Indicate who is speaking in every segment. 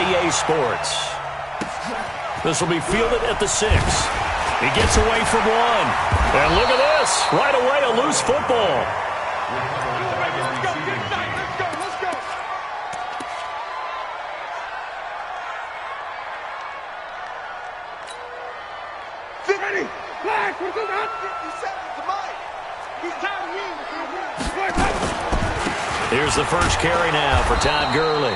Speaker 1: EA Sports. This will be fielded at the 6. He gets away from one. And look at this. Right away, a loose football. Here's the first carry now for Todd Gurley.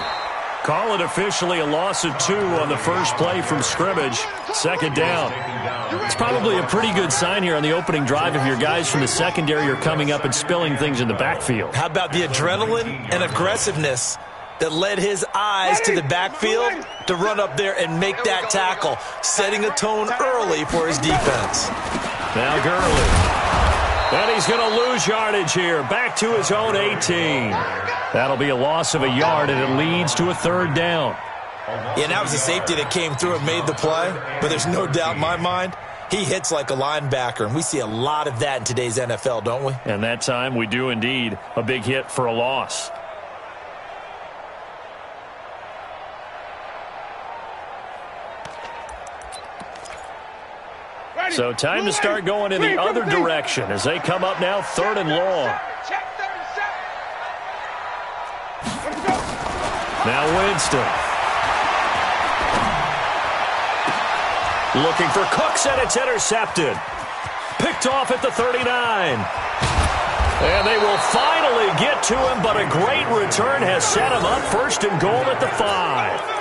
Speaker 1: Call it officially a loss of 2 on the first play from scrimmage. Second down. It's probably a pretty good sign here on the opening drive if your guys from the secondary are coming up and spilling things in the backfield.
Speaker 2: How about the adrenaline and aggressiveness that led his eyes to the backfield to run up there and make that tackle, setting a tone early for his defense.
Speaker 1: Now Gurley. And he's going to lose yardage here. Back to his own 18. That'll be a loss of a yard, and it leads to a third down.
Speaker 2: Yeah, that was a safety that came through and made the play. But there's no doubt in my mind, he hits like a linebacker. And we see a lot of that in today's NFL, don't we?
Speaker 1: And that time we do indeed. A big hit for a loss. So time to start going in the other direction as they come up now 3rd and long. Now Winston. Looking for Cooks, and it's intercepted. Picked off at the 39. And they will finally get to him, but a great return has set him up 1st and goal at the 5.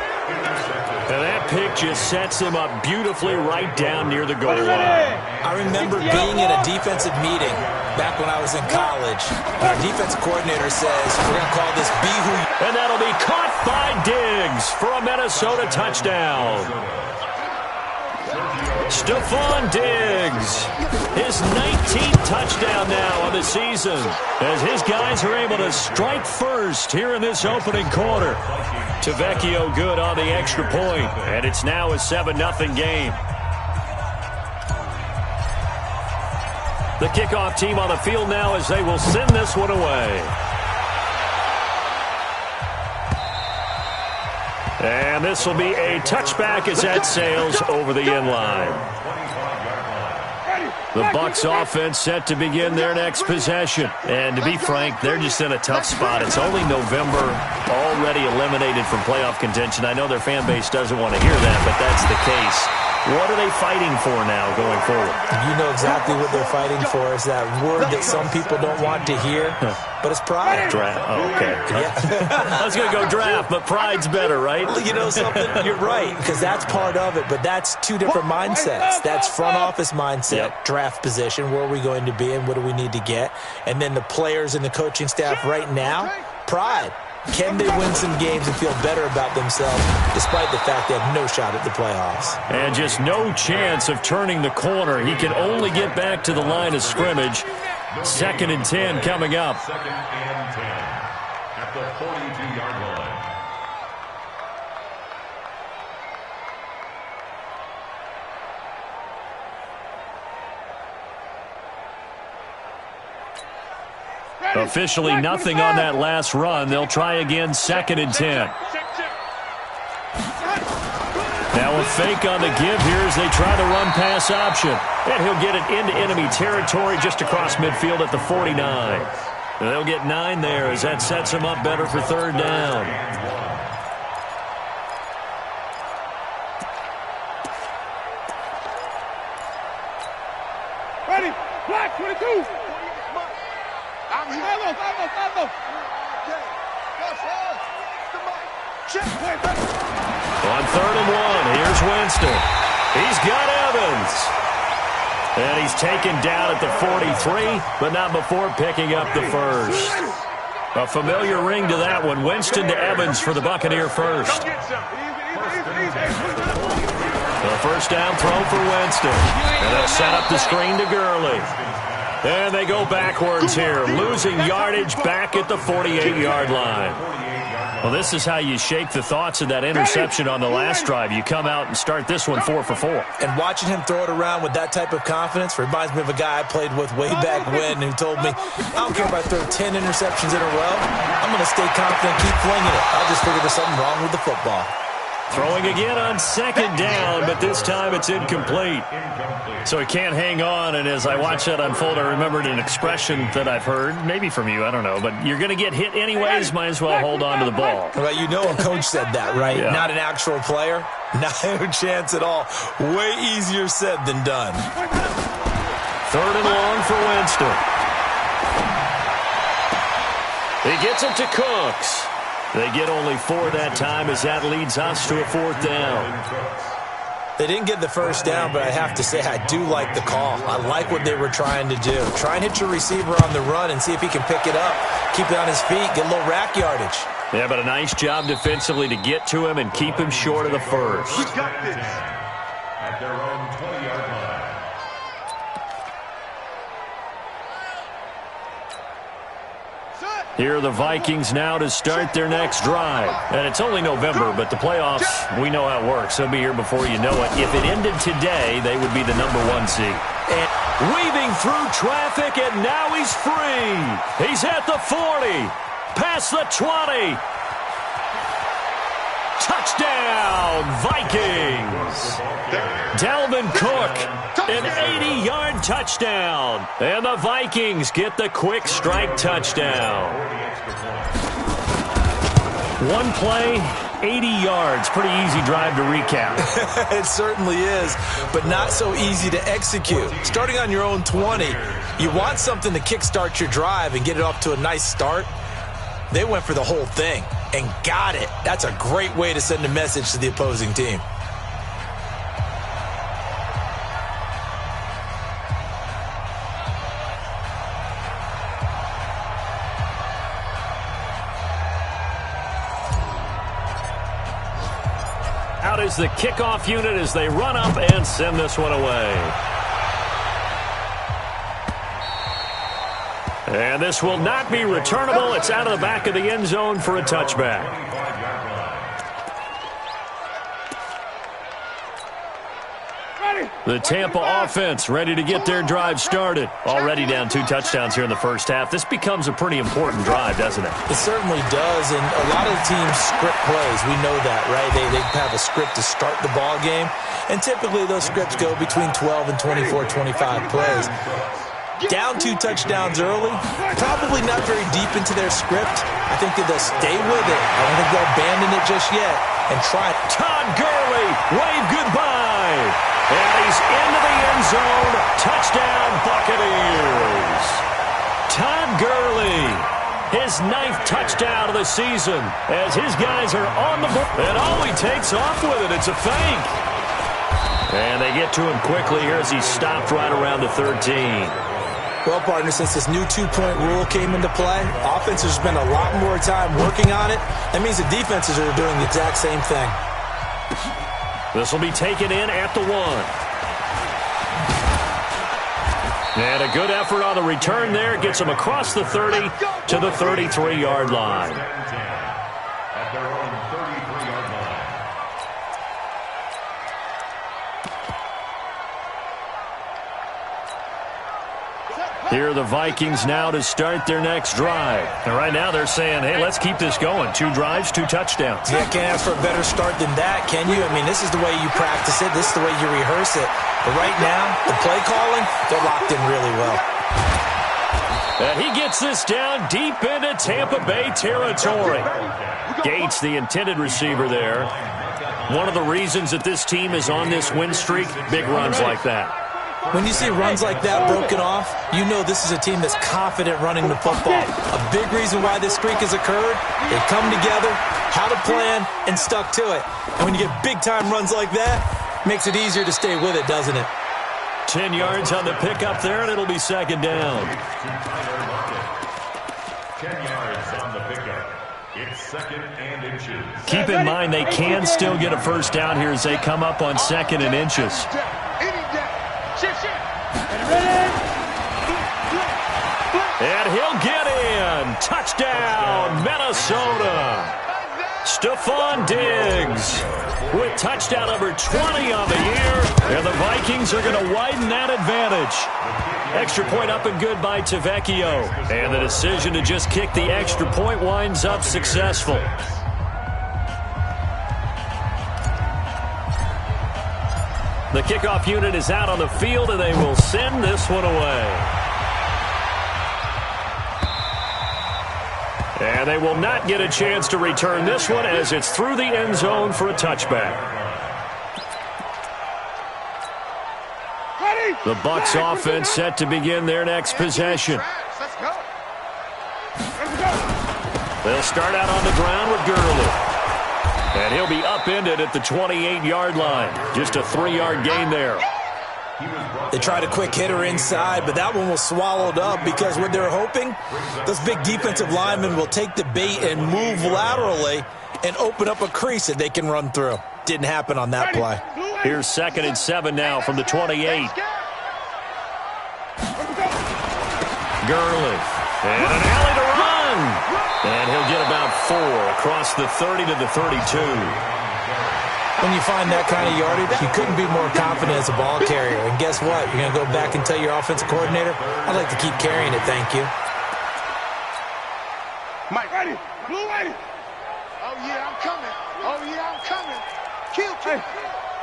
Speaker 1: And that pick just sets him up beautifully right down near the goal line.
Speaker 2: I remember being in a defensive meeting back when I was in college. Our defensive coordinator says, we're going to call this Be Who You.
Speaker 1: And that'll be caught by Diggs for a Minnesota touchdown. Stephon Diggs, his 19th touchdown now of the season, as his guys are able to strike first here in this opening quarter. Tavecchio good on the extra point, and it's now a 7-0 game. The kickoff team on the field now as they will send this one away. And this will be a touchback as that sails over the end line. The Bucs offense set to begin their next possession. And to be frank, they're just in a tough spot. It's only November, already eliminated from playoff contention. I know their fan base doesn't want to hear that, but that's the case. What are they fighting for now going forward?
Speaker 2: You know exactly what they're fighting for. Is that word that some people don't want to hear, but it's pride.
Speaker 1: Draft. Oh, okay.
Speaker 2: Yeah.
Speaker 1: I was going to go draft, but pride's better, right?
Speaker 2: Well, you know something? You're right, because that's part of it, but that's 2 different mindsets. That's front office mindset, draft position, where are we going to be and what do we need to get? And then the players and the coaching staff right now, pride. Can they win some games and feel better about themselves despite the fact they have no shot at the playoffs?
Speaker 1: And just no chance of turning the corner. He can only get back to the line of scrimmage. 2nd and 10 coming up.
Speaker 3: 2nd and 10 at the 42-yard line.
Speaker 1: Officially nothing on that last run. They'll try again, 2nd and 10. Now a fake on the give here as they try the run-pass option. And he'll get it into enemy territory just across midfield at the 49. And they'll get 9 there as that sets him up better for 3rd down.
Speaker 4: Ready, black 22.
Speaker 1: On 3rd and 1, here's Winston. He's got Evans. And he's taken down at the 43, but not before picking up the first. A familiar ring to that one. Winston to Evans for the Buccaneer first. The first down throw for Winston. And they'll set up the screen to Gurley. And they go backwards here, losing yardage back at the 48-yard line. Well, this is how you shake the thoughts of that interception on the last drive. You come out and start this one 4 for 4.
Speaker 2: And watching him throw it around with that type of confidence reminds me of a guy I played with way back when who told me, I don't care if I throw 10 interceptions in a row. I'm going to stay confident, keep flinging it. I just figured there's something wrong with the football.
Speaker 1: Throwing again on second down, but this time it's incomplete. So he can't hang on, and as I watch that unfold, I remembered an expression that I've heard, maybe from you, I don't know, but you're going to get hit anyways, might as well hold on to the ball.
Speaker 2: Well, you know a coach said that, right?
Speaker 1: Yeah.
Speaker 2: Not an actual player. No chance at all. Way easier said than done.
Speaker 1: 3rd and long for Winston. He gets it to Cooks. They get only 4 that time as that leads us to a 4th down.
Speaker 2: They didn't get the first down, but I have to say I do like the call. I like what they were trying to do. Try and hit your receiver on the run and see if he can pick it up. Keep it on his feet, get a little rack yardage.
Speaker 1: Yeah, but a nice job defensively to get to him and keep him short of the first.
Speaker 3: We got this. At their own 20-yard line.
Speaker 1: Here are the Vikings now to start their next drive. And it's only November, but the playoffs, we know how it works. They'll be here before you know it. If it ended today, they would be the #1 seed. And weaving through traffic, and now he's free. He's at the 40, past the 20. Touchdown, Vikings. Dalvin Cook, an 80-yard touchdown. And the Vikings get the quick strike touchdown. One play, 80 yards. Pretty easy drive to recap.
Speaker 2: It certainly is, but not so easy to execute. Starting on your own 20, you want something to kickstart your drive and get it off to a nice start. They went for the whole thing and got it. That's a great way to send a message to the opposing team.
Speaker 1: Out is the kickoff unit as they run up and send this one away. And this will not be returnable. It's out of the back of the end zone for a touchback. The Tampa offense ready to get their drive started. Already down 2 touchdowns here in the first half. This becomes a pretty important drive, doesn't it?
Speaker 2: It certainly does, and a lot of the teams script plays. We know that, right? They have a script to start the ball game, and typically those scripts go between 12 and 24, 25 plays. Down 2 touchdowns early, probably not very deep into their script. I think that they'll stay with it. I don't think they'll abandon it just yet and try.
Speaker 1: Todd Gurley, wave goodbye. And he's into the end zone. Touchdown, Buccaneers. Todd Gurley, his 9th touchdown of the season as his guys are on the board. And all he takes off with it, it's a fake. And they get to him quickly here as he's stopped right around the 13.
Speaker 2: Well, partner, since this new 2-point rule came into play, offenses spend a lot more time working on it. That means the defenses are doing the exact same thing.
Speaker 1: This will be taken in at the 1. And a good effort on the return there. Gets him across the 30 to the 33-yard line.
Speaker 3: At their own 33-yard line.
Speaker 1: Here are the Vikings now to start their next drive. And right now they're saying, hey, let's keep this going. 2 drives, 2 touchdowns.
Speaker 2: Yeah, can't ask for a better start than that, can you? I mean, this is the way you practice it. This is the way you rehearse it. But right now, the play calling, they're locked in really well.
Speaker 1: And he gets this down deep into Tampa Bay territory. Gates, the intended receiver there. One of the reasons that this team is on this win streak, big runs like that.
Speaker 2: When you see runs like that broken off, you know this is a team that's confident running the football. A big reason why this streak has occurred, they come together, had a plan, and stuck to it. And when you get big-time runs like that, it makes it easier to stay with it, doesn't it?
Speaker 1: 10 yards on the pickup there, and it'll be 2nd down.
Speaker 3: 10 yards on the pickup. It's 2nd and inches.
Speaker 1: Keep in mind they can still get a first down here as they come up on 2nd and inches. And he'll get in. Touchdown, Minnesota. Stephon Diggs with touchdown number 20 on the year. And the Vikings are going to widen that advantage. Extra point up and good by Tavecchio. And the decision to just kick the extra point winds up successful. The kickoff unit is out on the field, and they will send this one away. And they will not get a chance to return this one as it's through the end zone for a touchback. The Bucs offense set to begin their next possession. They'll start out on the ground with Gurley. And he'll be upended at the 28-yard line. Just a 3-yard gain there.
Speaker 2: They tried a quick hitter inside, but that one was swallowed up because what they're hoping, those big defensive linemen will take the bait and move laterally and open up a crease that they can run through. Didn't happen on that play.
Speaker 1: Here's 2nd and 7 now from the 28. Gurley. And an alley to run. And he'll get about 4 across the 30 to the 32.
Speaker 2: When you find that kind of yardage, you couldn't be more confident as a ball carrier. And guess what? You're going to go back and tell your offensive coordinator, I'd like to keep carrying it, thank you.
Speaker 4: Mike, ready. Blue ready.
Speaker 5: Oh, yeah, I'm coming. Oh, yeah, I'm coming. Kill.
Speaker 4: Hey.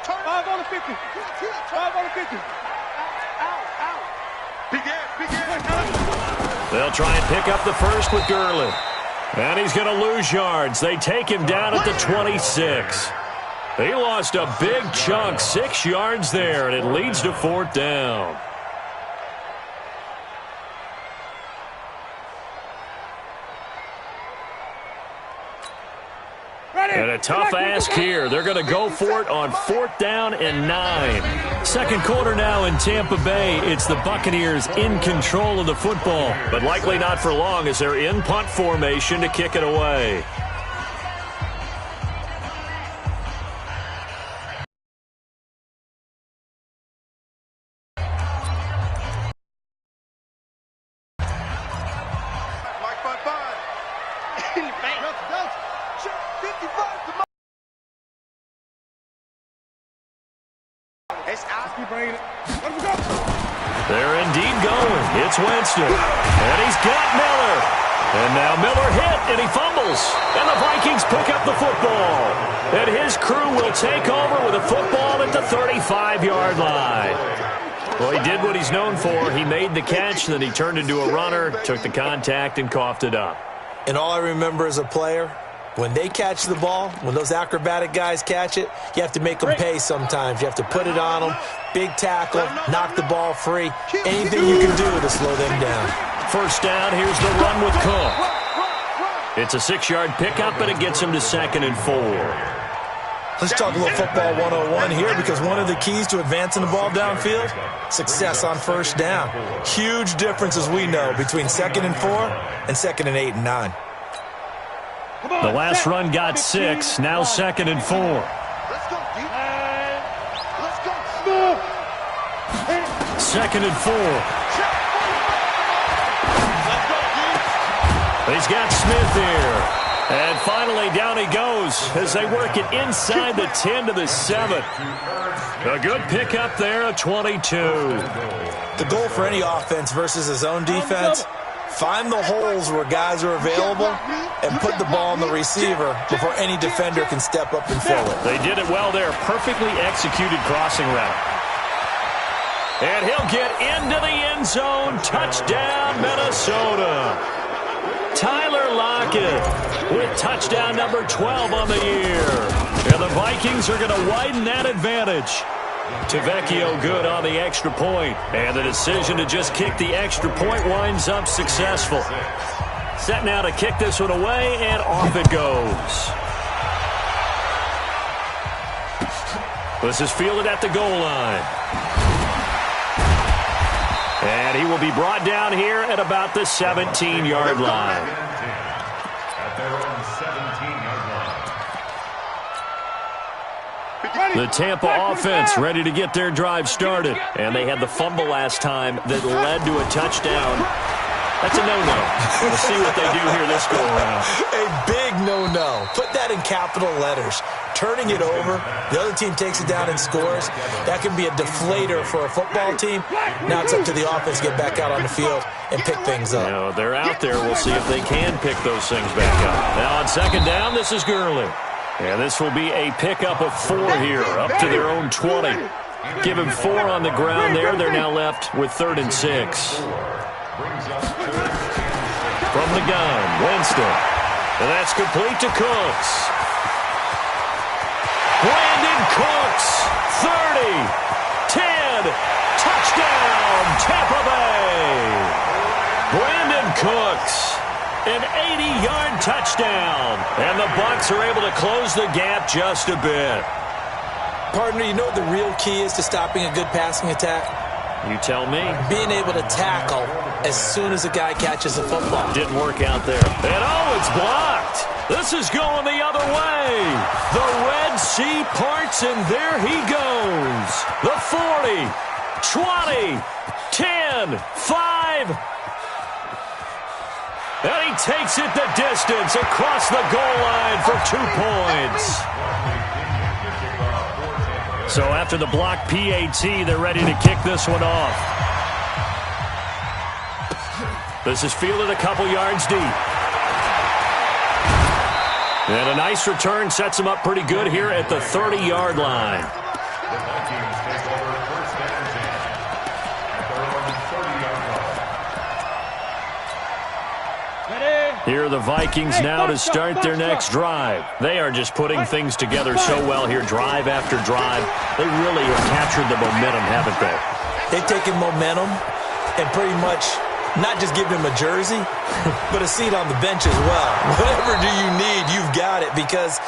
Speaker 5: Turn.
Speaker 4: 5 on the 50. 5 on the 50.
Speaker 5: Out. Big ass.
Speaker 1: They'll try and pick up the first with Gurley. And he's going to lose yards. They take him down at the 26. He lost a big chunk, 6 yards there, and it leads to 4th down. And a tough ask here. They're going to go for it on 4th down and 9. Second quarter now in Tampa Bay. It's the Buccaneers in control of the football, but likely not for long as they're in punt formation to kick it away. They're indeed going. It's Winston. And he's got Miller. And now Miller hit, and he fumbles. And the Vikings pick up the football. And his crew will take over with a football at the 35-yard line. Well, he did what he's known for. He made the catch, then he turned into a runner, took the contact, and coughed it up.
Speaker 2: And all I remember as a player, when they catch the ball, when those acrobatic guys catch it, you have to make them pay sometimes. You have to put it on them, big tackle, knock the ball free, anything you can do to slow them down.
Speaker 1: First down, here's the run with Cook. It's a 6-yard pickup, and it gets him to 2nd and 4.
Speaker 2: Let's talk a little football 101 here because one of the keys to advancing the ball downfield, success on first down. Huge difference, as we know, between 2nd and 4 and 2nd and 8 and 9.
Speaker 1: The last run got 6, now 2nd and 4.
Speaker 5: Let's go, D. Let's go.
Speaker 1: 2nd and 4. He's got Smith here. And finally, down he goes as they work it inside the 10 to the 7. A good pickup there, a 22.
Speaker 2: The goal for any offense versus his own defense, find the holes where guys are available and put the ball on the receiver before any defender can step up and fill it.
Speaker 1: They did it well there. Perfectly executed crossing route. And he'll get into the end zone. Touchdown, Minnesota. Tyler Lockett with touchdown number 12 on the year. And the Vikings are going to widen that advantage. Tavecchio good on the extra point. And the decision to just kick the extra point winds up successful. Set now to kick this one away, and off it goes. This is fielded at the goal line. And he will be brought down here at about the 17-yard line.
Speaker 3: At their own 17-yard line.
Speaker 1: The Tampa offense ready to get their drive started. And they had the fumble last time that led to a touchdown. That's a no-no. We'll see what they do here this go-around.
Speaker 2: A big no-no. Put that in capital letters. Turning it over, the other team takes it down and scores. That can be a deflator for a football team. Now it's up to the offense to get back out on the field and pick things up.
Speaker 1: You know, they're out there. We'll see if they can pick those things back up. Now on second down, this is Gurley. And this will be a pickup of 4 here, up to their own 20. Give him 4 on the ground there. They're now left with 3rd and 6. From the gun, Winston. And that's complete to Cooks. Brandon Cooks, 30, 10, touchdown, Tampa Bay. Brandon Cooks, an 80-yard touchdown. And the Bucs are able to close the gap just a bit.
Speaker 2: Partner, you know what the real key is to stopping a good passing attack?
Speaker 1: You tell me.
Speaker 2: Being able to tackle as soon as a guy catches a football.
Speaker 1: Didn't work out there. And it's blocked. This is going the other way. The Red Sea parts, and there he goes. The 40, 20, 10, 5. And he takes it the distance across the goal line for 2 points. So after the block PAT, they're ready to kick this one off. This is fielded a couple yards deep. And a nice return sets him up pretty good here at the 30-yard line. Here are the Vikings now to start their next drive. They are just putting things together so well here, drive after drive. They really have captured the momentum, haven't they?
Speaker 2: They've taken momentum and pretty much not just give him a jersey, but a seat on the bench as well. Whatever do you need, you've got it, because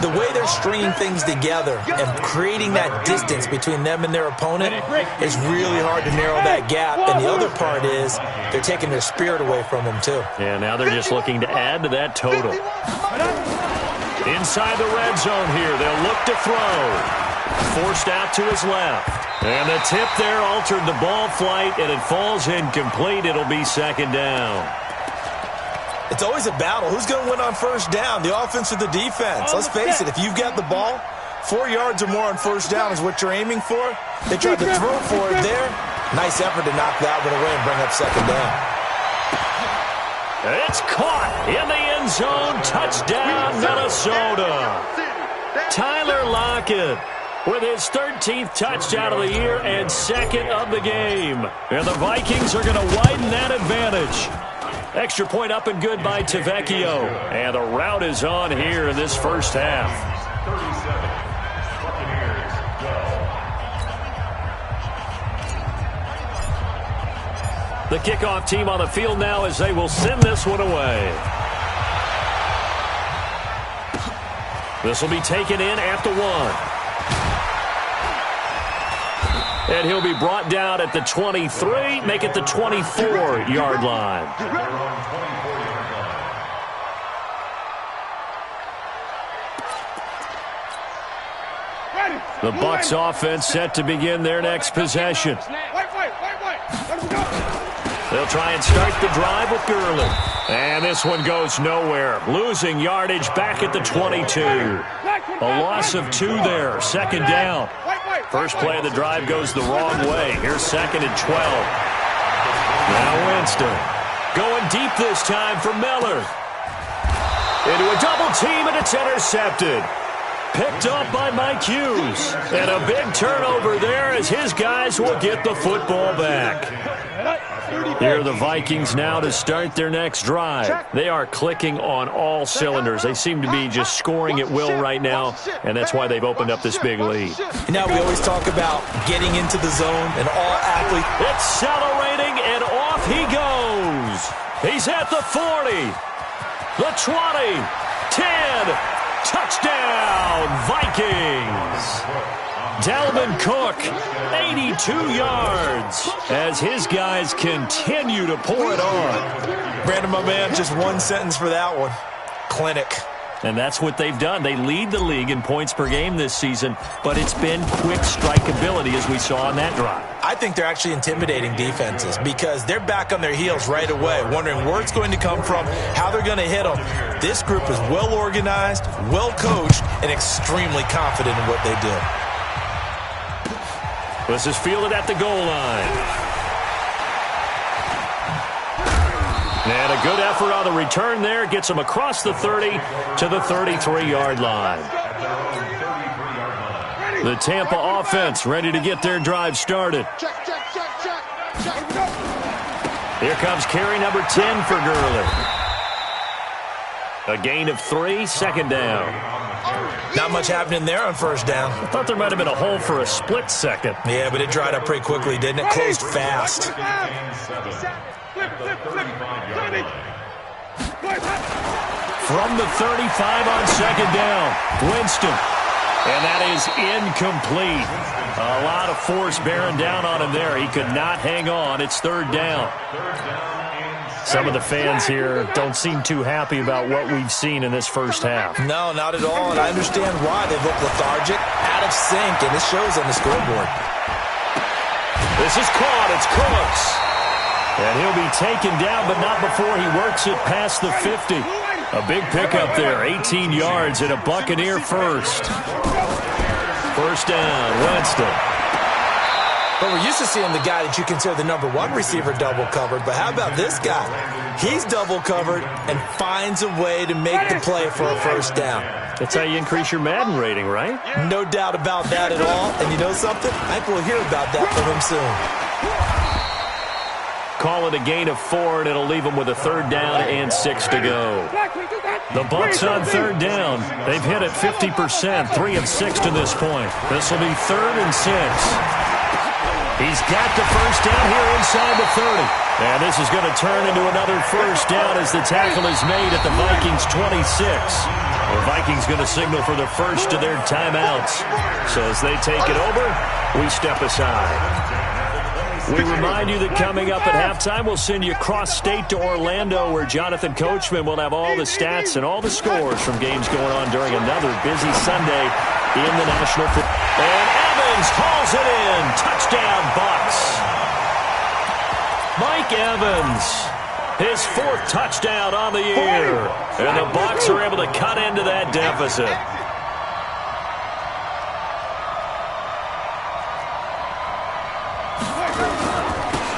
Speaker 2: the way they're stringing things together and creating that distance between them and their opponent is really hard to narrow that gap. And the other part is they're taking their spirit away from him, too.
Speaker 1: Yeah, now they're just looking to add to that total. Inside the red zone here, they'll look to throw. Forced out to his left. And the tip there altered the ball flight, and it falls incomplete. It'll be 2nd down.
Speaker 2: It's always a battle. Who's going to win on first down, the offense or the defense? Let's face it, if you've got the ball, 4 yards or more on first down is what you're aiming for. They tried to throw for it there. Nice effort to knock that one away and bring up 2nd down.
Speaker 1: It's caught in the end zone. Touchdown, Minnesota. Tyler Lockett with his 13th touchdown of the year and 2nd of the game. And the Vikings are going to widen that advantage. Extra point up and good by Tavecchio. And the route is on here in this first half. 37, Buccaneers, go. The kickoff team on the field now as they will send this one away. This will be taken in at the 1. And he'll be brought down at the 23, make it the 24-yard line. The Bucs offense set to begin their next possession. They'll try and start the drive with Gurley. And this one goes nowhere. Losing yardage back at the 22. A loss of 2 there. 2nd down. First play of the drive goes the wrong way. Here's 2nd and 12. Now Winston. Going deep this time for Miller. Into a double team, and it's intercepted. Picked up by Mike Hughes. And a big turnover there as his guys will get the football back. Here are the Vikings now to start their next drive. They are clicking on all cylinders. They seem to be just scoring at will right now, and that's why they've opened up this big lead.
Speaker 2: Now we always talk about getting into the zone, and all athletes.
Speaker 1: Accelerating, and off he goes. He's at the 40, the 20, 10, touchdown, Vikings. Dalvin Cook, 82 yards, as his guys continue to pour it on.
Speaker 2: Brandon, my man, just one sentence for that one. Clinic.
Speaker 1: And that's what they've done. They lead the league in points per game this season, but it's been quick strikeability as we saw on that drive.
Speaker 2: I think they're actually intimidating defenses because they're back on their heels right away, wondering where it's going to come from, how they're going to hit them. This group is well organized, well coached, and extremely confident in what they do.
Speaker 1: This is fielded at the goal line. And a good effort on the return there. Gets him across the 30 to the 33-yard line. The Tampa offense ready to get their drive started.
Speaker 5: Check.
Speaker 1: Here comes carry number 10 for Gurley. A gain of 3, second down.
Speaker 2: Not much happening there on first down.
Speaker 1: I thought there might have been a hole for a split second.
Speaker 2: Yeah, but it dried up pretty quickly, didn't it? Closed fast.
Speaker 1: From the 35 on second down, Winston. And that is incomplete. A lot of force bearing down on him there. He could not hang on. It's third down. Some of the fans here don't seem too happy about what we've seen in this first half.
Speaker 2: No, not at all, and I understand why. They look lethargic, out of sync, and it shows on the scoreboard.
Speaker 1: This is caught. It's Cooks. And he'll be taken down, but not before he works it past the 50. A big pickup there, 18 yards and a Buccaneer first. First down, Winston.
Speaker 2: But we're used to seeing the guy that you consider the number 1 receiver double covered. But how about this guy? He's double covered and finds a way to make the play for a first down.
Speaker 1: That's how you increase your Madden rating, right?
Speaker 2: No doubt about that at all. And you know something? I think we'll hear about that from him soon.
Speaker 1: Call it a gain of 4, and it'll leave them with a third down and 6 to go. The Bucs on third down. They've hit it 50%, 3 of 6 to this point. This will be 3rd and 6. He's got the first down here inside the 30. And this is going to turn into another first down as the tackle is made at the Vikings' 26. The Vikings going to signal for the first of their timeouts. So as they take it over, we step aside. We remind you that coming up at halftime, we'll send you cross-state to Orlando, where Jonathan Coachman will have all the stats and all the scores from games going on during another busy Sunday in the National Football. And Evans hauls it in. Touchdown, Bucs. Mike Evans, his 4th touchdown on the year. And the Bucs are able to cut into that deficit.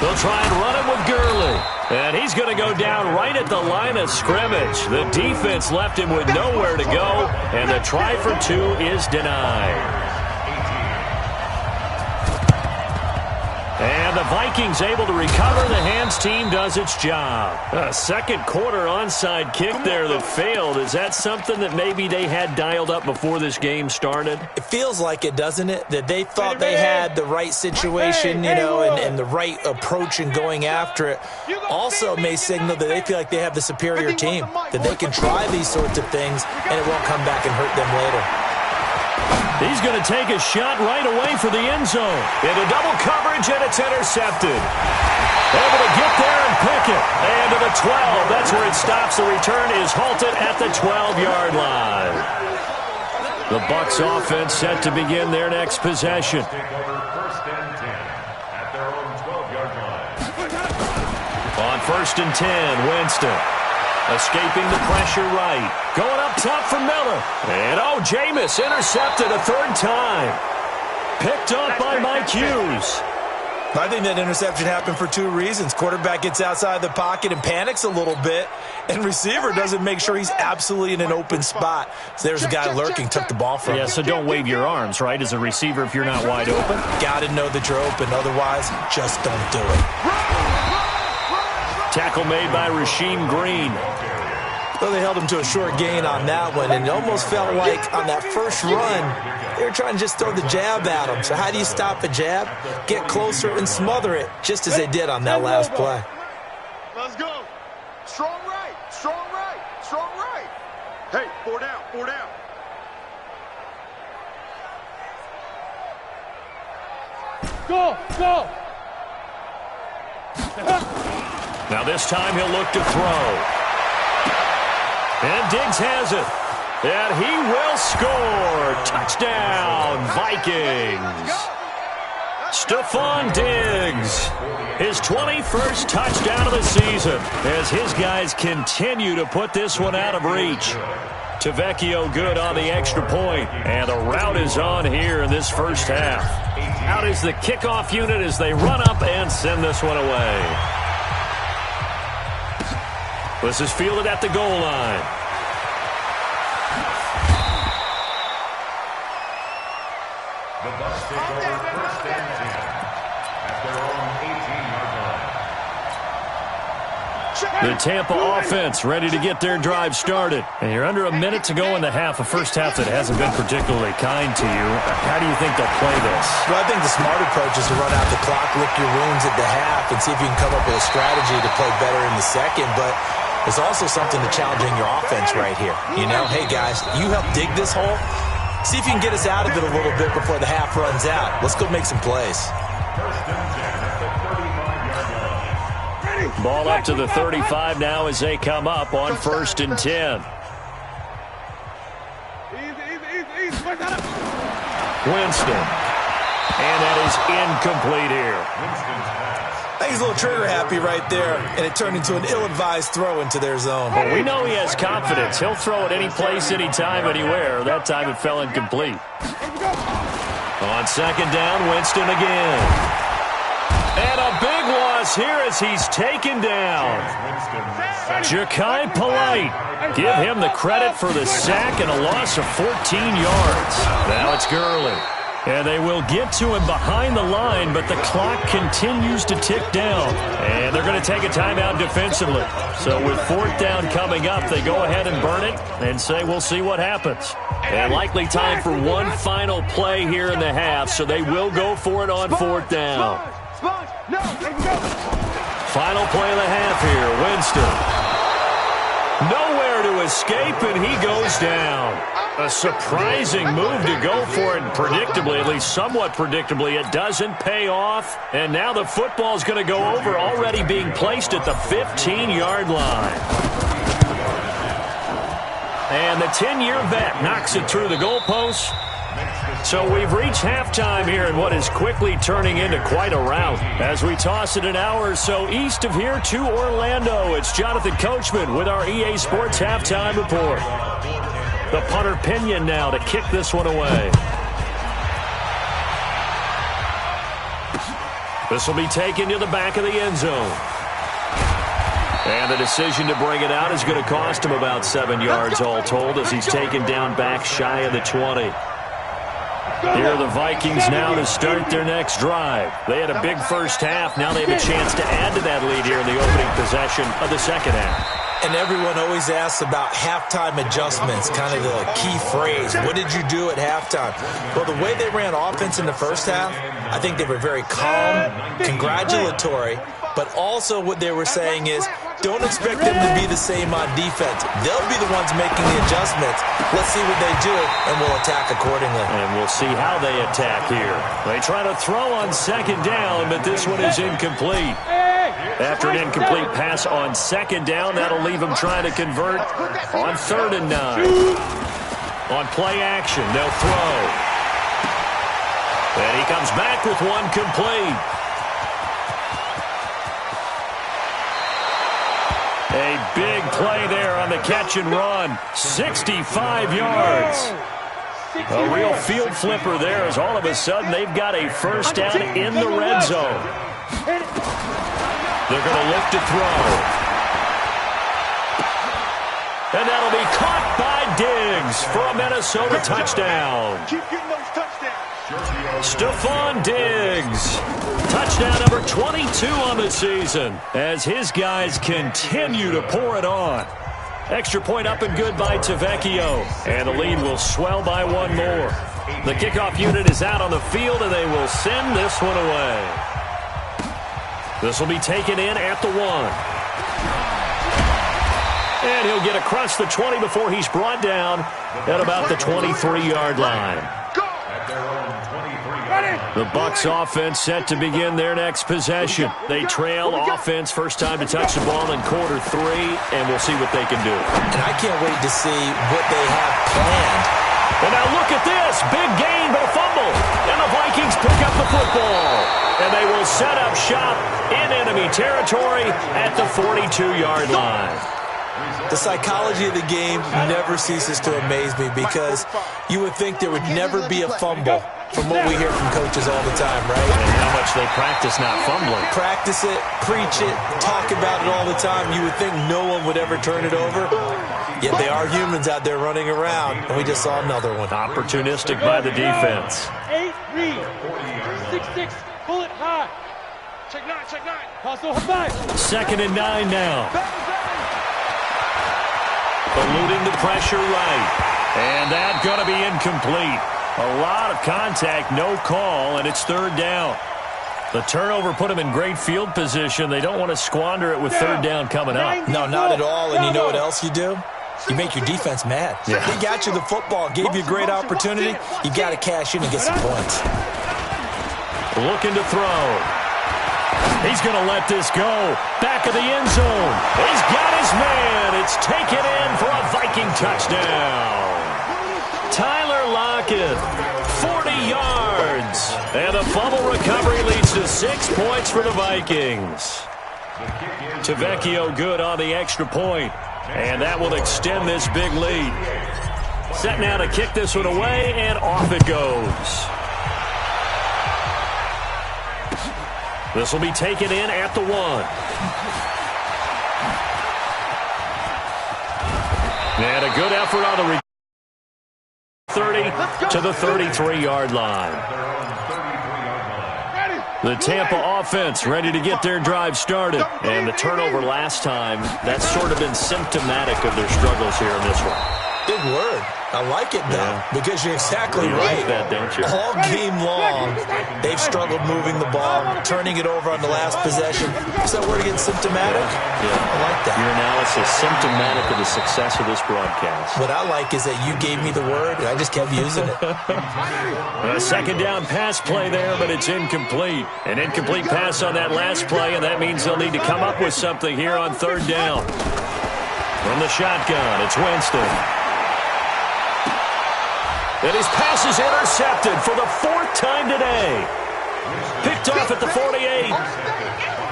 Speaker 1: They'll try and run it with Gurley. And he's going to go down right at the line of scrimmage. The defense left him with nowhere to go, and the try for 2 is denied. And the Vikings able to recover. The hands team does its job. A second quarter onside kick there that failed. Is that something that maybe they had dialed up before this game started?
Speaker 2: It feels like it, doesn't it? That they thought they had the right situation, you know, and the right approach in going after it. Also may signal that they feel like they have the superior team, that they can try these sorts of things and it won't come back and hurt them later.
Speaker 1: He's going to take a shot right away for the end zone. Into double coverage, and it's intercepted. Able to get there and pick it. And to the 12. That's where it stops. The return is halted at the 12-yard line. The Bucs offense set to begin their next possession.
Speaker 3: First and 10 at their own 12-yard line.
Speaker 1: On first and 10, Winston. Escaping the pressure right. Going up top for Miller. And, Jameis intercepted a 3rd time. Picked up by Mike Hughes.
Speaker 2: I think that interception happened for 2 reasons. Quarterback gets outside the pocket and panics a little bit, and receiver doesn't make sure he's absolutely in an open spot. So there's a guy lurking, took the ball from him.
Speaker 1: Yeah, so don't wave your arms, right, as a receiver if you're not wide open.
Speaker 2: Got to know that you're open. Otherwise, just don't do it.
Speaker 1: Tackle made by Rasheem Green.
Speaker 2: Though they held him to a short gain on that one, and it almost felt like on that first run, they were trying to just throw the jab at him. So how do you stop a jab? Get closer and smother it, just as they did on that last play.
Speaker 5: Let's go. Strong right, strong right, strong right. Hey, 4 down, 4 down.
Speaker 4: Go.
Speaker 1: Now this time he'll look to throw. And Diggs has it. And he will score. Touchdown, Vikings. Stephon Diggs. His 21st touchdown of the season as his guys continue to put this one out of reach. Tavecchio good on the extra point. And the route is on here in this first half. Out is the kickoff unit as they run up and send this one away. This is fielded at the goal line.
Speaker 3: The Bucs take over first and 10 at their own 18-yard line.
Speaker 1: The Tampa offense ready to get their drive started. And you're under a minute to go in the half, a first half that hasn't been particularly kind to you. How do you think they'll play this?
Speaker 2: Well, I think the smart approach is to run out the clock, lick your wounds at the half, and see if you can come up with a strategy to play better in the second. But there's also something to challenging your offense right here. You know, hey, guys, you help dig this hole. See if you can get us out of it a little bit before the half runs out. Let's go make some plays.
Speaker 3: First and 10 at the 35-yard line.
Speaker 1: Ball up to the 35 now as they come up on first and 10. Winston. And that is incomplete here.
Speaker 3: Winston's pass.
Speaker 2: I think he's a little trigger happy right there, and it turned into an ill-advised throw into their zone.
Speaker 1: Well, we know he has confidence. He'll throw it any place, anytime, anywhere. That time it fell incomplete. On second down, Winston again. And a big loss here as he's taken down. Ja'Kai Polite. Give him the credit for the sack and a loss of 14 yards. Now it's Gurley. And they will get to him behind the line, but the clock continues to tick down. And they're going to take a timeout defensively. So with fourth down coming up, they go ahead and burn it and say we'll see what happens. And likely time for one final play here in the half, so they will go for it on fourth down. Final play of the half here, Winston. Nowhere to escape, and he goes down. A surprising move to go for it, and predictably, at least somewhat predictably, it doesn't pay off. And now the football's going to go over, already being placed at the 15-yard line. And the 10-year vet knocks it through the goalpost. So we've reached halftime here in what is quickly turning into quite a rout. As we toss it an hour or so east of here to Orlando, it's Jonathan Coachman with our EA Sports Halftime Report. The punter Pinion now to kick this one away. This will be taken to the back of the end zone. And the decision to bring it out is going to cost him about 7 yards all told as he's taken down back shy of the 20. Here are the Vikings now to start their next drive. They had a big first half. Now they have a chance to add to that lead here in the opening possession of the second half.
Speaker 2: And everyone always asks about halftime adjustments, kind of the key phrase. What did you do at halftime? Well, the way they ran offense in the first half, I think they were very calm, congratulatory, but also what they were saying is, don't expect them to be the same on defense. They'll be the ones making the adjustments. Let's see what they do, and we'll attack accordingly.
Speaker 1: And we'll see how they attack here. They try to throw on second down, but this one is incomplete. After an incomplete pass on second down, that'll leave them trying to convert on 3rd and 9. On play action, they'll throw. And he comes back with one complete. A big play there on the catch and run. 65 yards. A real field flipper there as all of a sudden they've got a first down in the red zone. They're going to look to throw. And that'll be caught by Diggs for a Minnesota touchdown.
Speaker 5: Keep getting those touchdowns.
Speaker 1: Stephon Diggs. Touchdown number 22 on the season as his guys continue to pour it on. Extra point up and good by Tavecchio. And the lead will swell by one more. The kickoff unit is out on the field, and they will send this one away. This will be taken in at the 1. And he'll get across the 20 before he's brought down at about the 23-yard line. The Bucs offense set to begin their next possession. They trail offense first time to touch the ball in quarter 3, and we'll see what they can do.
Speaker 2: And I can't wait to see what they have planned.
Speaker 1: And now look at this. Big gain, but a fumble. And the Vikings pick up the football. And they will set up shop in enemy territory at the 42-yard line.
Speaker 2: The psychology of the game never ceases to amaze me because you would think there would never be a fumble from what we hear from coaches all the time, right?
Speaker 1: And how much they practice not fumbling.
Speaker 2: Practice it, preach it, talk about it all the time. You would think no one would ever turn it over. Yet they are humans out there running around, and we just saw another one.
Speaker 1: Opportunistic by the defense.
Speaker 4: 8 read. 6-6. Pull it high.
Speaker 5: Check 9, check 9.
Speaker 4: Paso high.
Speaker 1: 2nd and 9 now. Eluding the pressure right. And that's going to be incomplete. A lot of contact, no call, and it's 3rd down. The turnover put them in great field position. They don't want to squander it with 3rd down coming up.
Speaker 2: No, not at all. And you know what else you do? You make your defense mad.
Speaker 1: Yeah.
Speaker 2: They got you the football, gave you a great opportunity. You got to cash in and get some points.
Speaker 1: Looking to throw. He's going to let this go. Back of the end zone. He's got his man. It's taken in for a Viking touchdown. Tyler Lockett, 40 yards. And the fumble recovery leads to 6 points for the Vikings. Tavecchio good on the extra point. And that will extend this big lead. Set now to kick this one away, and off it goes. This will be taken in at the 1. And a good effort on the 30 to the 33-yard line. The Tampa offense ready to get their drive started. And the turnover last time, that's sort of been symptomatic of their struggles here in this one.
Speaker 2: Big word. I like it, though, because you're exactly right.
Speaker 1: Like that, don't you?
Speaker 2: All game long, they've struggled moving the ball, turning it over on the last possession. Is that word again, symptomatic?
Speaker 1: Yeah.
Speaker 2: I like that.
Speaker 1: Your analysis, symptomatic of the success of this broadcast.
Speaker 2: What I like is that you gave me the word, and I just kept using it.
Speaker 1: A 2nd down pass play there, but it's incomplete. An incomplete pass on that last play, and that means they'll need to come up with something here on 3rd down. From the shotgun, it's Winston. And his pass is intercepted for the 4th time today. Picked off at the 48.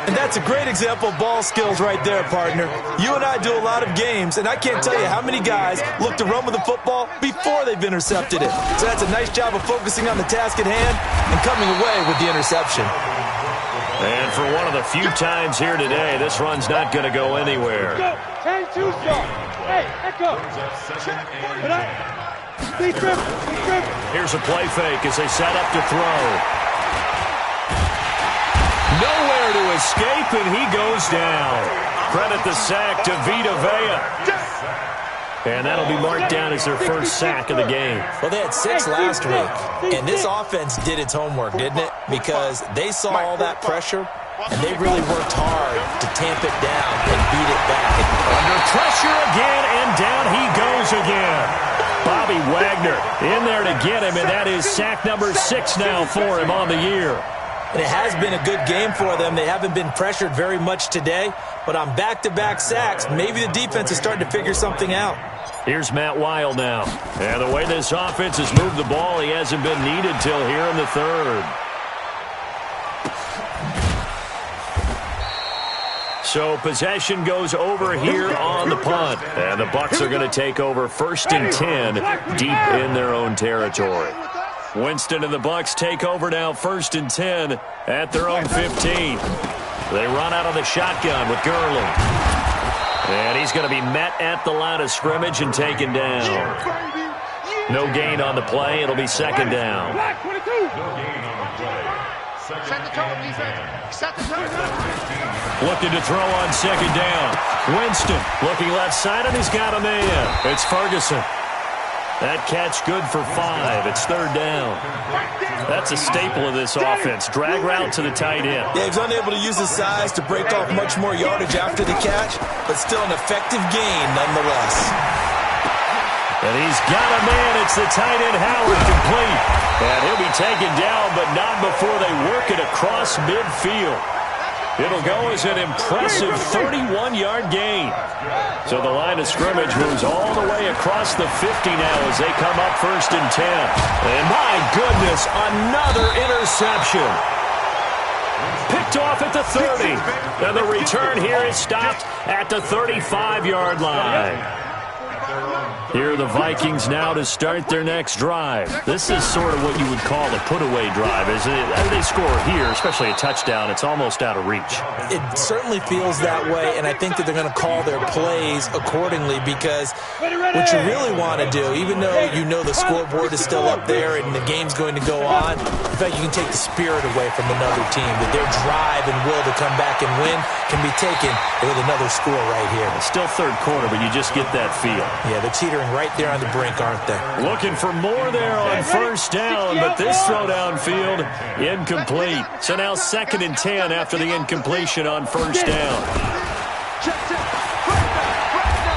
Speaker 2: And that's a great example of ball skills right there, partner. You and I do a lot of games, and I can't tell you how many guys look to run with the football before they've intercepted it. So that's a nice job of focusing on the task at hand and coming away with the interception.
Speaker 1: And for one of the few times here today, this run's not going to go anywhere.
Speaker 4: 10-2 shot. Hey, echo.
Speaker 1: Here's a play fake as they set up to throw. Nowhere to escape, and he goes down. Credit the sack to Vita Vea. And that'll be marked down as their first sack of the game.
Speaker 2: Well, they had 6 last week, and this offense did its homework, didn't it? Because they saw all that pressure, and they really worked hard to tamp it down and beat it back.
Speaker 1: Under pressure again, and down he goes again. Bobby Wagner in there to get him, and that is sack number 6 now for him on the year.
Speaker 2: And it has been a good game for them. They haven't been pressured very much today, but on back-to-back sacks, maybe the defense is starting to figure something out.
Speaker 1: Here's Matt Weil now. And the way this offense has moved the ball, he hasn't been needed till here in the 3rd. So possession goes over here on the punt. And the Bucs are going to take over 1st and 10 deep in their own territory. Winston and the Bucs take over now 1st and 10 at their own 15. They run out of the shotgun with Gurley. And he's going to be met at the line of scrimmage and taken down. No gain on the play. It'll be 2nd down.
Speaker 5: Set the tone, defense. Set the tone.
Speaker 1: Looking to throw on 2nd down. Winston looking left side, and he's got a man. It's Ferguson. That catch good for 5. It's 3rd down. That's a staple of this offense. Drag route to the tight end.
Speaker 2: Yeah, he's unable to use his size to break off much more yardage after the catch, but still an effective gain nonetheless.
Speaker 1: And he's got a man. It's the tight end, Howard, complete. And he'll be taken down, but not before they work it across midfield. It'll go as an impressive 31-yard gain. So the line of scrimmage moves all the way across the 50 now as they come up 1st and 10. And my goodness, another interception. Picked off at the 30. And the return here is stopped at the 35-yard line. Here are the Vikings now to start their next drive. This is sort of what you would call a put-away drive. As they score here, especially a touchdown, it's almost out of reach.
Speaker 2: It certainly feels that way, and I think that they're going to call their plays accordingly because what you really want to do, even though you know the scoreboard is still up there and the game's going to go on, in fact, you can take the spirit away from another team, that their drive and will to come back and win can be taken with another score right here.
Speaker 1: It's still third quarter, but you just get that feel.
Speaker 2: Yeah, they're teetering right there on the brink, aren't they?
Speaker 1: Looking for more there on first down, but this throw downfield, incomplete. So now 2nd and 10 after the incompletion on first down.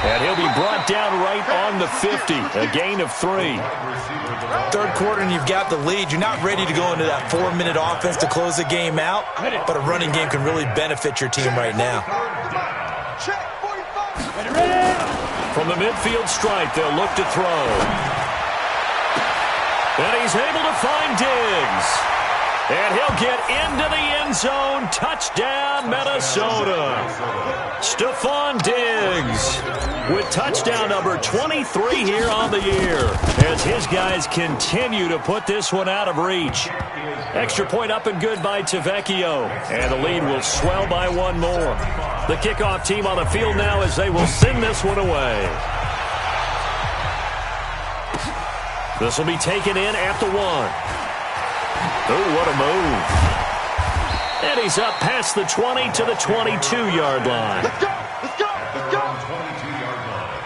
Speaker 1: And he'll be brought down right on the 50, a gain of 3.
Speaker 2: Third quarter and you've got the lead. You're not ready to go into that 4-minute offense to close the game out, but a running game can really benefit your team right now.
Speaker 1: From the midfield stripe, they'll look to throw. And he's able to find Diggs. And he'll get into the end zone. Touchdown, Minnesota. Stephon Diggs with touchdown number 23 here on the year as his guys continue to put this one out of reach. Extra point up and good by Tavecchio. And the lead will swell by one more. The kickoff team on the field now as they will send this one away. This will be taken in at the 1. Oh, what a move. And he's up past the 20 to the 22-yard line.
Speaker 5: Let's go! Let's go! Let's go!
Speaker 3: 22-yard line.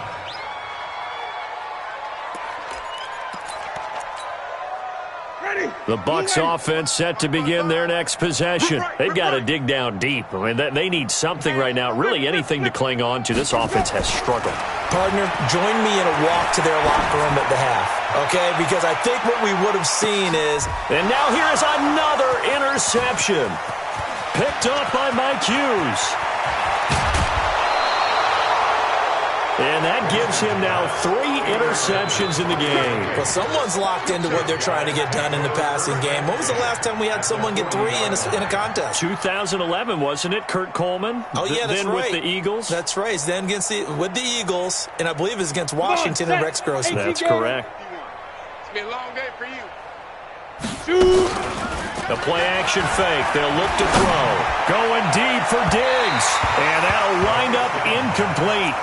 Speaker 1: The Bucs offense set to begin their next possession. They've got to dig down deep. I mean, they need something right now, really anything to cling on to. This offense has struggled.
Speaker 2: Partner, join me in a walk to their locker room at the half, okay? Because I think what we would have seen is...
Speaker 1: And now here is another interception. Picked up by Mike Hughes. And that gives him now 3 interceptions in the game.
Speaker 2: Well, someone's locked into what they're trying to get done in the passing game. When was the last time we had someone get 3 in a contest?
Speaker 1: 2011, wasn't it, Kurt Coleman?
Speaker 2: Oh, yeah, that's
Speaker 1: then
Speaker 2: right.
Speaker 1: With the Eagles?
Speaker 2: That's right. Then with the Eagles, and I believe it's against Washington and Rex Grossman.
Speaker 1: That's correct.
Speaker 5: It's been a long day for you.
Speaker 1: The play-action fake. They'll look to throw. Going deep for Diggs. And that'll wind up incomplete.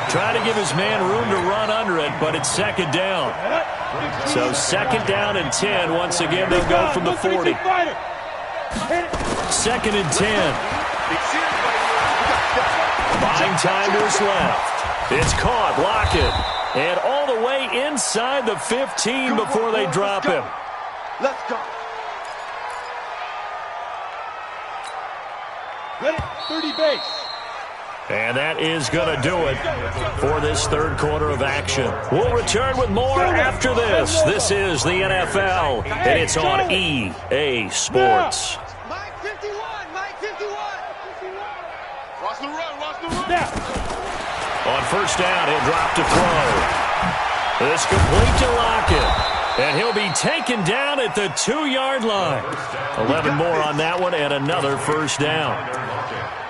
Speaker 1: Trying to give his man room to run under it, but it's 2nd down. So 2nd down and 10. Once again, they'll go from the 40. 2nd and 10. Buying time to his left. It's caught. Lockett. And all the way inside the 15 before they drop him.
Speaker 5: Let's go.
Speaker 4: Ready, 30 base.
Speaker 1: And that is going to do it for this third quarter of action. We'll return with more after this. This is the NFL, and it's on EA Sports.
Speaker 5: Mike 51, Mike 51. Watch the run, watch the run.
Speaker 4: Now.
Speaker 1: On first down, he'll drop to throw. This complete to Lockett. And he'll be taken down at the 2-yard line. 11 more on that one and another first down.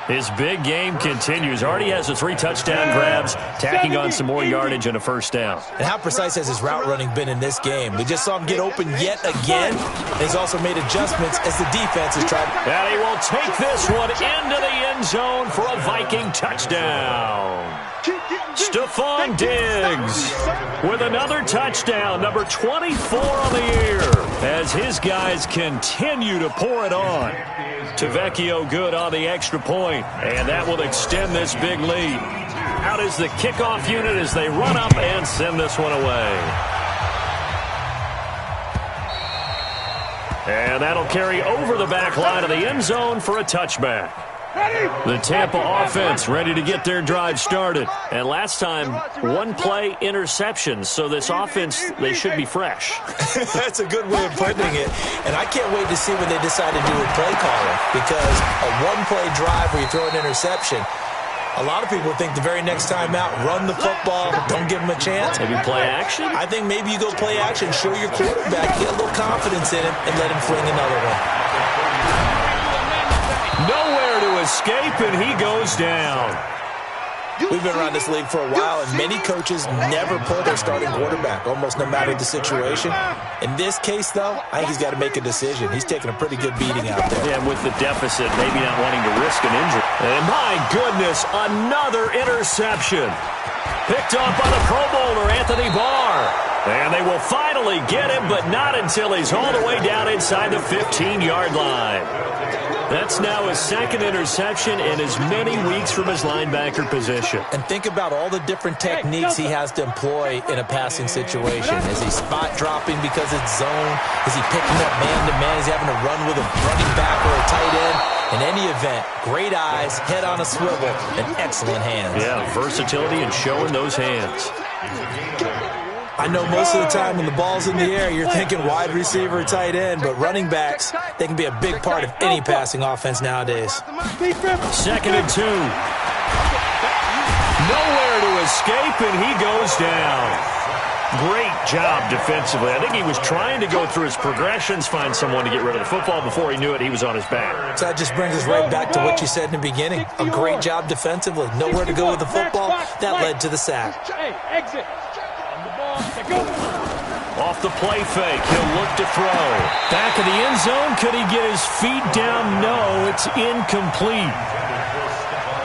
Speaker 1: His big game continues. Already has the 3 touchdown grabs, tacking on some more yardage and a first down.
Speaker 2: And how precise has his route running been in this game? We just saw him get open yet again. And he's also made adjustments as the defense has tried.
Speaker 1: And he will take this one into the end zone for a Viking touchdown. Stephon Diggs with another touchdown, number 24 on the year, as his guys continue to pour it on. Tavecchio good on the extra point, and that will extend this big lead. Out is the kickoff unit as they run up and send this one away. And that'll carry over the back line of the end zone for a touchback. The Tampa offense ready to get their drive started. And last time, 1 play interception. So this offense, they should be fresh.
Speaker 2: That's a good way of putting it. And I can't wait to see when they decide to do a play calling. Because a 1-play drive where you throw an interception, a lot of people think the very next time out, run the football, don't give them a chance.
Speaker 1: Maybe play action?
Speaker 2: I think maybe you go play action, show your quarterback, get a little confidence in him, and let him fling another one.
Speaker 1: Nowhere to escape, and he goes down.
Speaker 2: We've been around this league for a while, and many coaches never pull their starting quarterback, almost no matter the situation. In this case, though, I think he's got to make a decision. He's taking a pretty good beating out there.
Speaker 1: Yeah, and with the deficit, maybe not wanting to risk an injury. And my goodness, another interception. Picked off by the Pro Bowler, Anthony Barr. And they will finally get him, but not until he's all the way down inside the 15-yard line. That's now his second interception in as many weeks from his linebacker position.
Speaker 2: And think about all the different techniques he has to employ in a passing situation. Is he spot dropping because it's zone? Is he picking up man-to-man? Is he having to run with a running back or a tight end? In any event, great eyes, head on a swivel, and excellent hands.
Speaker 1: Yeah, versatility and showing those hands.
Speaker 2: I know most of the time when the ball's in the air, you're thinking wide receiver, tight end, but running backs, they can be a big part of any passing offense nowadays.
Speaker 1: 2nd and 2. Nowhere to escape, and he goes down. Great job defensively. I think he was trying to go through his progressions, find someone to get rid of the football. Before he knew it, he was on his back.
Speaker 2: So that just brings us right back to what you said in the beginning. A great job defensively. Nowhere to go with the football. That led to the sack.
Speaker 4: Hey, exit.
Speaker 1: Off the play fake, he'll look to throw. Back of the end zone, could he get his feet down? No, it's incomplete.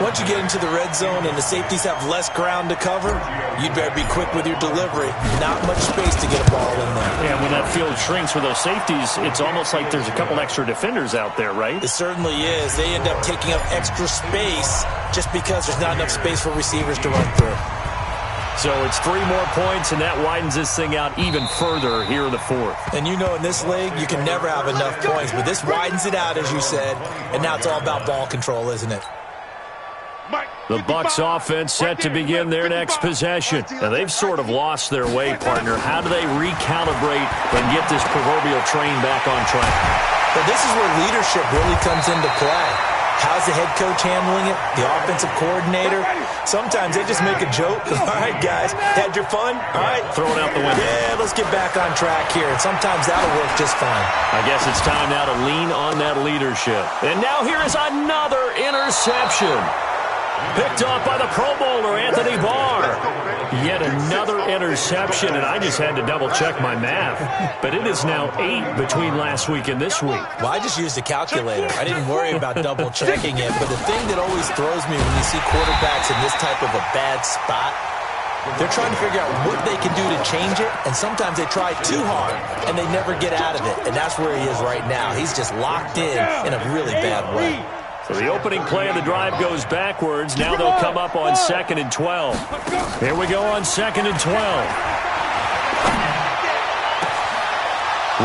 Speaker 2: Once you get into the red zone and the safeties have less ground to cover, you'd better be quick with your delivery. Not much space to get a ball in there.
Speaker 1: Yeah, when that field shrinks with those safeties, it's almost like there's a couple extra defenders out there, right?
Speaker 2: It certainly is. They end up taking up extra space just because there's not enough space for receivers to run through.
Speaker 1: So it's 3 more points, and that widens this thing out even further here in the 4th.
Speaker 2: And you know in this league, you can never have enough points, but this widens it out, as you said, and now it's all about ball control, isn't it?
Speaker 1: The Bucs offense set to begin their next possession. And they've sort of lost their way, partner. How do they recalibrate and get this proverbial train back on track?
Speaker 2: Well, this is where leadership really comes into play. How's the head coach handling it? The offensive coordinator? Sometimes they just make a joke. All right, guys, had your fun? All right.
Speaker 1: Throw it out the window.
Speaker 2: Yeah, let's get back on track here. And sometimes that'll work just fine.
Speaker 1: I guess it's time now to lean on that leadership. And now here is another interception. Picked off by the Pro Bowler, Anthony Barr. Yet another interception, and I just had to double-check my math. But it is now 8 between last week and this week.
Speaker 2: Well, I just used a calculator. I didn't worry about double-checking it. But the thing that always throws me when you see quarterbacks in this type of a bad spot, they're trying to figure out what they can do to change it, and sometimes they try too hard, and they never get out of it. And that's where he is right now. He's just locked in a really bad way.
Speaker 1: So the opening play of the drive goes backwards. Now they'll come up on 2nd and 12. Here we go on 2nd and 12.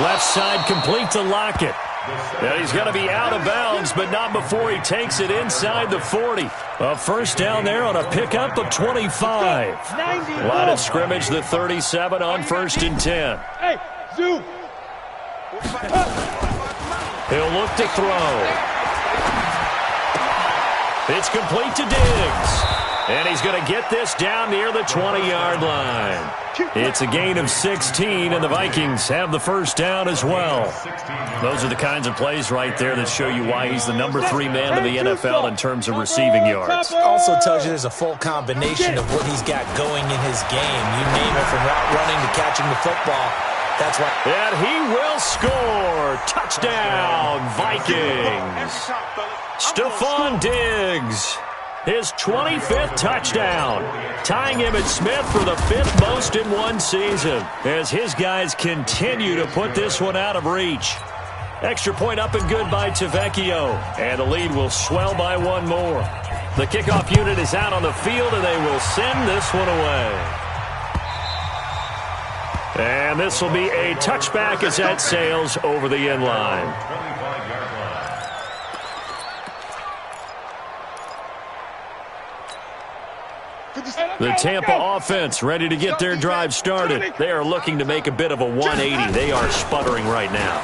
Speaker 1: Left side complete to Lockett. Now he's going to be out of bounds, but not before he takes it inside the 40. A first down there on a pickup of 25. Line of scrimmage, the 37 on 1st and 10.
Speaker 4: Hey, zoom.
Speaker 1: He'll look to throw. It's complete to Diggs. And he's going to get this down near the 20-yard line. It's a gain of 16, and the Vikings have the first down as well. Those are the kinds of plays right there that show you why he's the number 3 man in the NFL in terms of receiving yards.
Speaker 2: Also tells you there's a full combination of what he's got going in his game. You name it, from route running to catching the football. That's why.
Speaker 1: And he will score. Touchdown, Vikings. Stephon Diggs, his 25th touchdown, tying Emmitt Smith for the 5th most in one season as his guys continue to put this one out of reach. Extra point up and good by Tavecchio, and the lead will swell by 1 more. The kickoff unit is out on the field, and they will send this one away. And this will be a touchback as that sails over the end line. The Tampa offense ready to get their drive started. They are looking to make a bit of a 180. They are sputtering right now.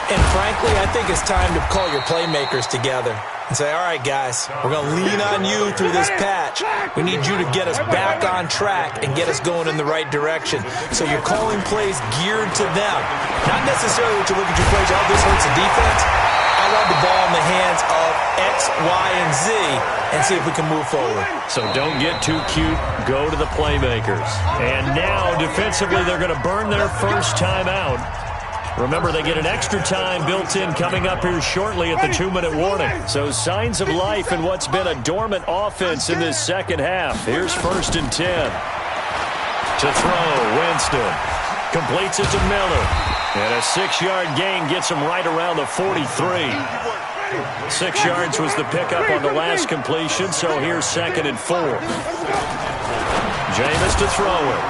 Speaker 2: And frankly, I think it's time to call your playmakers together and say, all right, guys, we're going to lean on you through this patch. We need you to get us back on track and get us going in the right direction. So you're calling plays geared to them. Not necessarily to look at your plays, oh, this hurts the defense. I I want the ball in the hands of X, Y, and Z and see if we can move forward.
Speaker 1: So don't get too cute. Go to the playmakers. And now, defensively, they're going to burn their first timeout. Remember, they get an extra time built in coming up here shortly at the 2-minute warning. So signs of life in what's been a dormant offense in this second half. Here's 1st and 10. To throw, Winston. Completes it to Miller. And a 6-yard gain gets him right around the 43. 6 yards was the pickup on the last completion, so here's 2nd and 4. Jameis to throw it.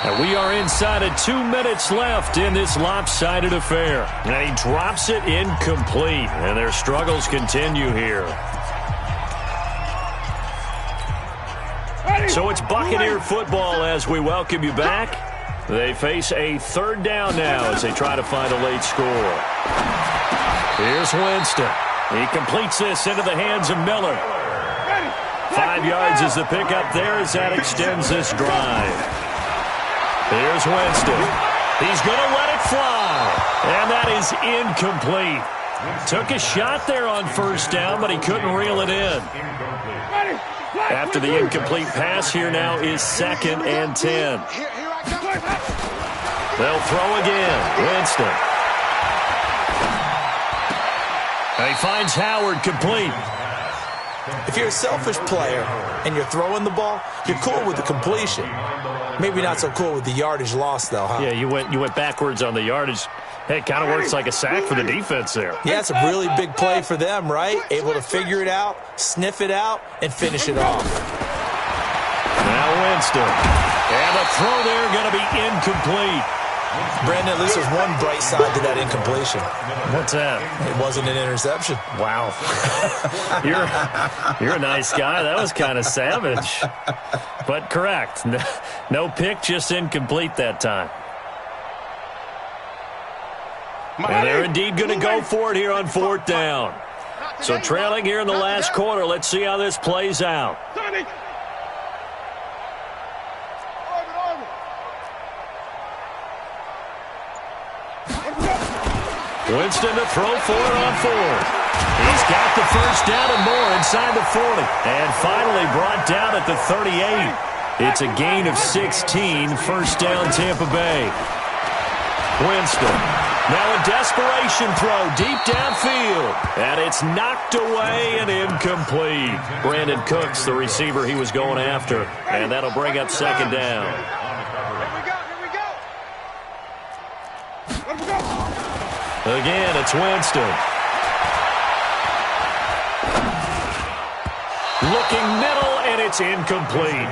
Speaker 1: And we are inside of 2 minutes left in this lopsided affair. And he drops it incomplete. And their struggles continue here. So it's Buccaneer football as we welcome you back. They face a 3rd down now as they try to find a late score. Here's Winston. He completes this into the hands of Miller. 5 yards is the pickup there as that extends this drive. Here's Winston. He's going to let it fly. And that is incomplete. Took a shot there on 1st down, but he couldn't reel it in. After the incomplete pass, here now is 2nd and 10. They'll throw again. Winston. And he finds Howard complete.
Speaker 2: If you're a selfish player and you're throwing the ball, you're cool with the completion. Maybe not so cool with the yardage loss, though, huh?
Speaker 1: Yeah, you went backwards on the yardage. Hey, it kind of works like a sack for the defense there.
Speaker 2: Yeah, it's a really big play for them, right? Able to figure it out, sniff it out, and finish it off.
Speaker 1: Now Winston. And the throw there going to be incomplete.
Speaker 2: Brandon, at least there's one bright side to that incompletion.
Speaker 1: What's that?
Speaker 2: It wasn't an interception.
Speaker 1: Wow. You're a nice guy. That was kind of savage. But correct. No pick, just incomplete that time. And they're indeed going to go for it here on 4th down. So trailing here in the last quarter. Let's see how this plays out. Winston to throw for it on 4th. He's got the 1st down and more inside the 40. And finally brought down at the 38. It's a gain of 16. 1st down, Tampa Bay. Winston. Now a desperation throw deep downfield. And it's knocked away and incomplete. Brandon Cooks, the receiver he was going after. And that'll bring up 2nd down. Again, it's Winston. Looking middle, and it's incomplete.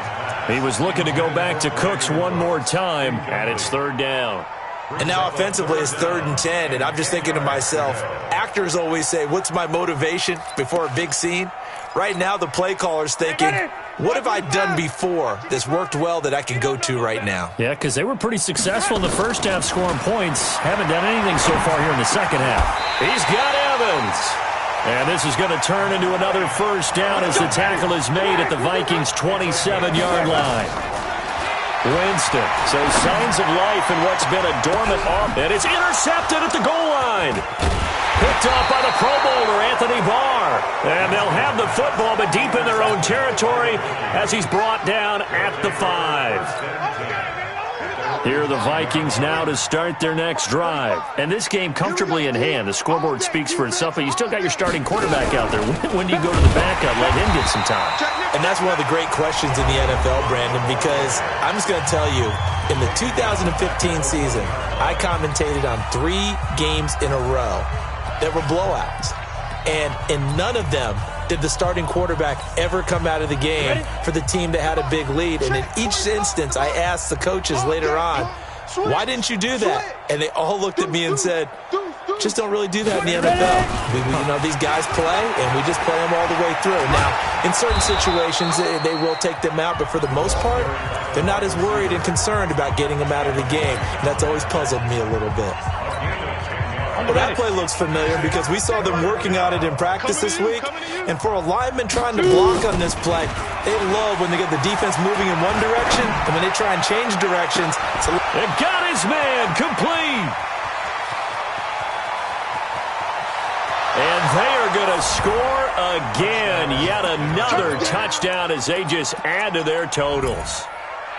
Speaker 1: He was looking to go back to Cooks one more time, and it's 3rd down.
Speaker 2: And now offensively it's 3rd and 10, and I'm just thinking to myself, actors always say, what's my motivation before a big scene? Right now the play caller's thinking, what have I done before that's worked well that I can go to right now?
Speaker 1: Yeah, because they were pretty successful in the first half scoring points. Haven't done anything so far here in the second half. He's got Evans. And this is going to turn into another 1st down as the tackle is made at the Vikings' 27-yard line. Winston. So signs of life in what's been a dormant off. And it's intercepted at the goal line. Picked off by the Pro Bowler, Anthony Barr. And they'll have the football, but deep in their own territory as he's brought down at the 5. Here are the Vikings now to start their next drive. And this game comfortably in hand. The scoreboard speaks for itself, but you still got your starting quarterback out there. When do you go to the backup, let him get some time?
Speaker 2: And that's one of the great questions in the NFL, Brandon, because I'm just going to tell you, in the 2015 season, I commentated on 3 games in a row that were blowouts. And in none of them did the starting quarterback ever come out of the game for the team that had a big lead. And in each instance, I asked the coaches later on, why didn't you do that? And they all looked at me and said, just don't really do that in the NFL. These guys play, and we just play them all the way through. Now, in certain situations, they will take them out, but for the most part, they're not as worried and concerned about getting them out of the game. And that's always puzzled me a little bit. Well, that play looks familiar because we saw them working on it in practice this week. And for a lineman trying to block on this play, they love when they get the defense moving in one direction, and when they try and change directions.
Speaker 1: They got his man complete. And score again. Yet another touchdown as they just add to their totals.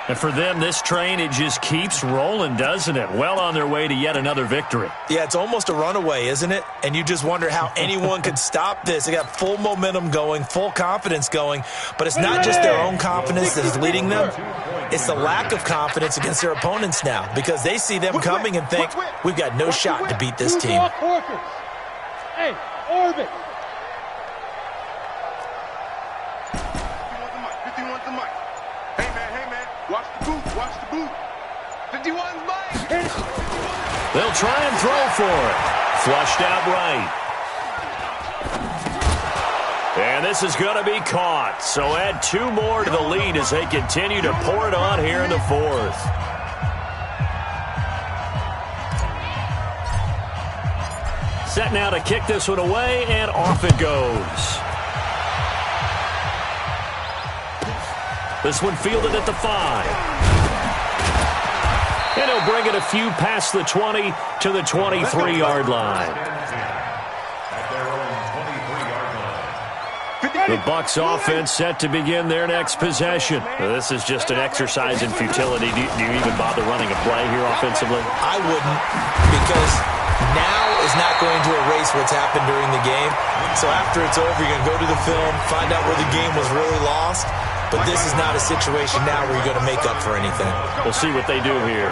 Speaker 1: And for them, this train, it just keeps rolling, doesn't it? Well on their way to yet another victory.
Speaker 2: Yeah, it's almost a runaway, isn't it? And you just wonder how anyone could stop this. They got full momentum going, full confidence going. But it's not just their own confidence that is leading them. It's the lack of confidence against their opponents now because they see them coming and think, we've got no shot to beat this team.
Speaker 4: Hey, orbit.
Speaker 5: 51's the mic. Hey, man. Watch the boot. Watch the boot. 51's mic.
Speaker 1: They'll try and throw for it. Flushed out right. And this is going to be caught. So add 2 more to the lead as they continue to pour it on here in the 4th. Set now to kick this one away, and off it goes. This one fielded at the 5. And he'll bring it a few past the 20 to the 23-yard line. The Bucs offense set to begin their next possession. This is just an exercise in futility. Do you even bother running a play here offensively?
Speaker 2: I wouldn't, because now is not going to erase what's happened during the game. So after it's over, you're going to go to the film, find out where the game was really lost. But this is not a situation now where you're going to make up for anything.
Speaker 1: We'll see what they do here.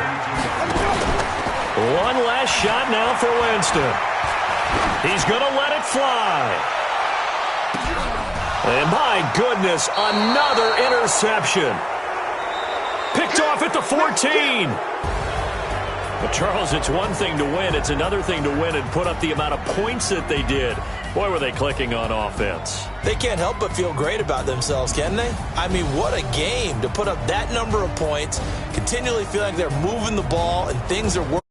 Speaker 1: One last shot now for Winston. He's going to let it fly. And my goodness, another interception. Picked off at the 14. But Charles, it's one thing to win. It's another thing to win and put up the amount of points that they did. Boy, were they clicking on offense.
Speaker 2: They can't help but feel great about themselves, can they? I mean, what a game to put up that number of points, continually feel like they're moving the ball and things are working.